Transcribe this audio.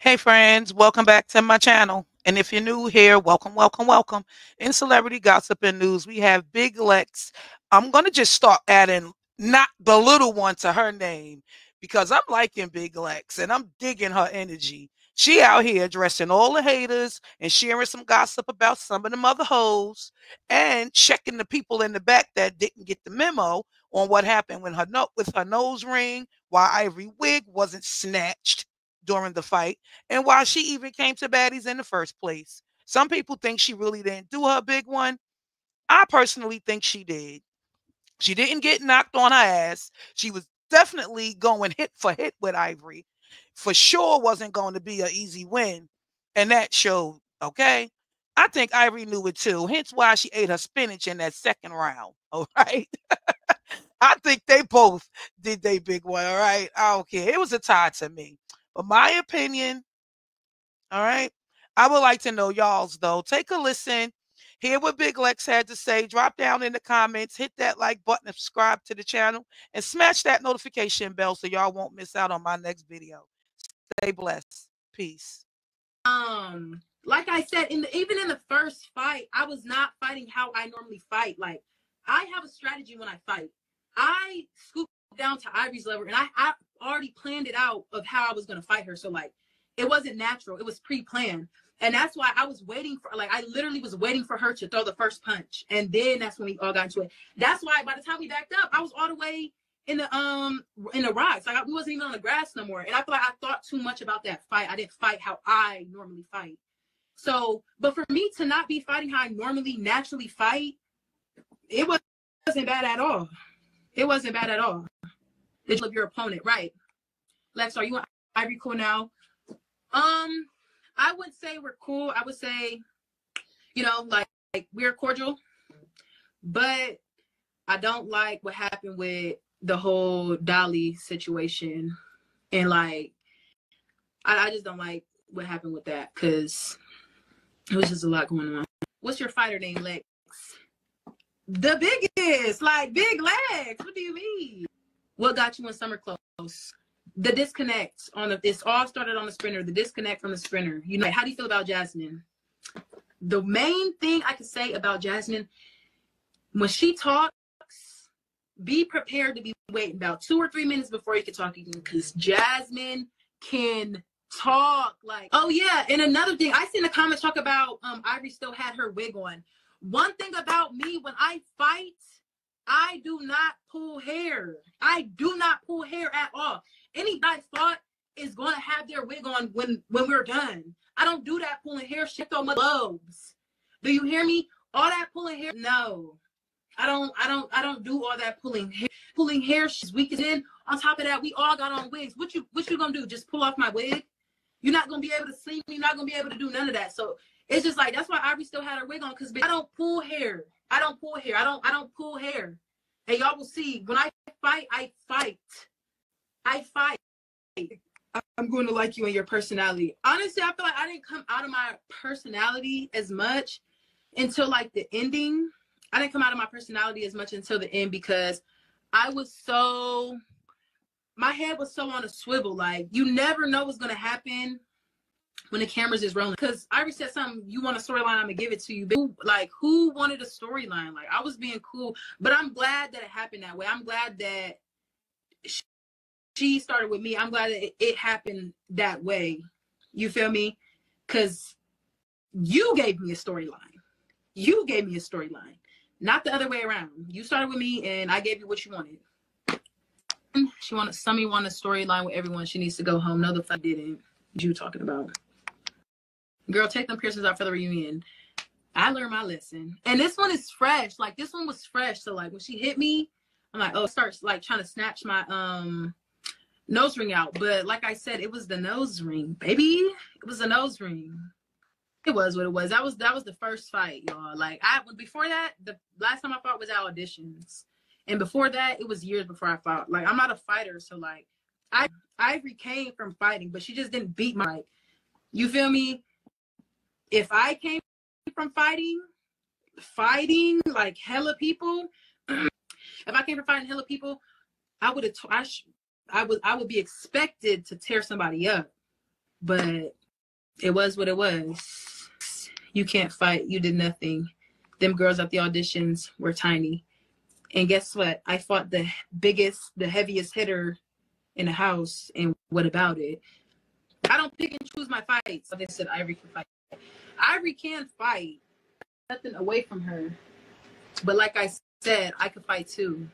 Hey friends, welcome back to my channel. And if you're new here, welcome, welcome, welcome. In celebrity gossip and news, we have Big Lex. I'm going to just start adding not the little one to her name because I'm liking Big Lex and I'm digging her energy. She out here addressing all the haters and sharing some gossip about some of them other hoes and checking the people in the back that didn't get the memo on what happened when with her nose ring, why Ivory wig wasn't snatched during the fight and why she even came to Baddies in the first place. Some people think she really didn't do her big one. I personally think she did. She didn't get knocked on her ass. She was definitely going hit for hit with Ivory. For sure wasn't going to be an easy win. And that showed, okay? I think Ivory knew it too, hence why she ate her spinach in that second round. All right. I think they both did they big one. All right. I don't care. It was a tie to me. But my opinion, all right. I would like to know y'all's though. Take a listen. Hear what Big Lex had to say. Drop down in the comments. Hit that like button and subscribe to the channel. And smash that notification bell so y'all won't miss out on my next video. Stay blessed. Peace. Like I said, even in the first fight, I was not fighting how I normally fight. Like, I have a strategy when I fight. I scooped down to Ivory's level, and I already planned it out of how I was going to fight her. So, like, it wasn't natural. It was pre-planned. And that's why I was waiting for, like, I literally was waiting for her to throw the first punch. And then that's when we all got into it. That's why by the time we backed up, I was all the way in the rocks. Like, we wasn't even on the grass no more. And I feel like I thought too much about that fight. I didn't fight how I normally fight. So, but for me to not be fighting how I normally naturally fight, it wasn't bad at all. It wasn't bad at all. Did you love your opponent, right? Lex, are you on Ivory cool now? I would say we're cool. I would say, you know, like we're cordial, but I don't like what happened with the whole Dolly situation. And like, I just don't like what happened with that because it was just a lot going on. What's your fighter name, Lex? The biggest, like Big Lex. What do you mean? What got you in summer clothes? The disconnect it's all started on the sprinter. The disconnect from the sprinter. You know, how do you feel about Jasmine? The main thing I can say about Jasmine, when she talks, be prepared to be waiting about 2 or 3 minutes before you can talk again, because Jasmine can talk. Like, oh yeah, and another thing, I seen the comments talk about Ivory still had her wig on. One thing about me, when I fight, I do not pull hair. I do not pull hair at all. Any guy thought is going to have their wig on when we're done. I don't do that pulling hair shit on my lobes. Do you hear me? All that pulling hair, no. I don't do all that pulling hair. Pulling hair is weak as in. On top of that, we all got on wigs. What you gonna do? Just pull off my wig? You're not gonna be able to see me. You're not gonna be able to do none of that. So it's just like, that's why Ivory still had her wig on, because I don't pull hair. I don't pull hair. I don't pull hair. And y'all will see, when I fight, I fight. I fight. I'm going to like you and your personality. Honestly, I feel like I didn't come out of my personality as much until like the ending. I didn't come out of my personality as much until the end, because my head was so on a swivel. Like, you never know what's going to happen when the cameras is rolling. Because Ivory said something, you want a storyline, I'm gonna give it to you. Who wanted a storyline? Like, I was being cool, but I'm glad that it happened that way. I'm glad that she started with me. I'm glad that it happened that way. You feel me? Because you gave me a storyline. You gave me a storyline, not the other way around. You started with me and I gave you what you wanted. Summy wanted a storyline with everyone. She needs to go home. No, the fuck didn't. What you talking about? Girl, take them piercings out for the reunion. I learned my lesson. And this one is fresh. Like, this one was fresh. So, like, when she hit me, I'm like, oh, starts, like, trying to snatch my nose ring out. But, like I said, it was the nose ring, baby. It was a nose ring. It was what it was. That was the first fight, y'all. Like, before that, the last time I fought was at auditions. And before that, it was years before I fought. Like, I'm not a fighter. So, like, Ivory came from fighting, but she just didn't beat my, like, you feel me? If I came from fighting like hella people, if I came from fighting hella people, I would be expected to tear somebody up. but it was what it was. You can't fight. You did nothing. Them girls at the auditions were tiny. And guess what? I fought the heaviest hitter in the house. And what about it? I don't pick and choose my fights. So they said Ivory can fight. Ivory can fight. Nothing away from her. But like I said, I could fight too.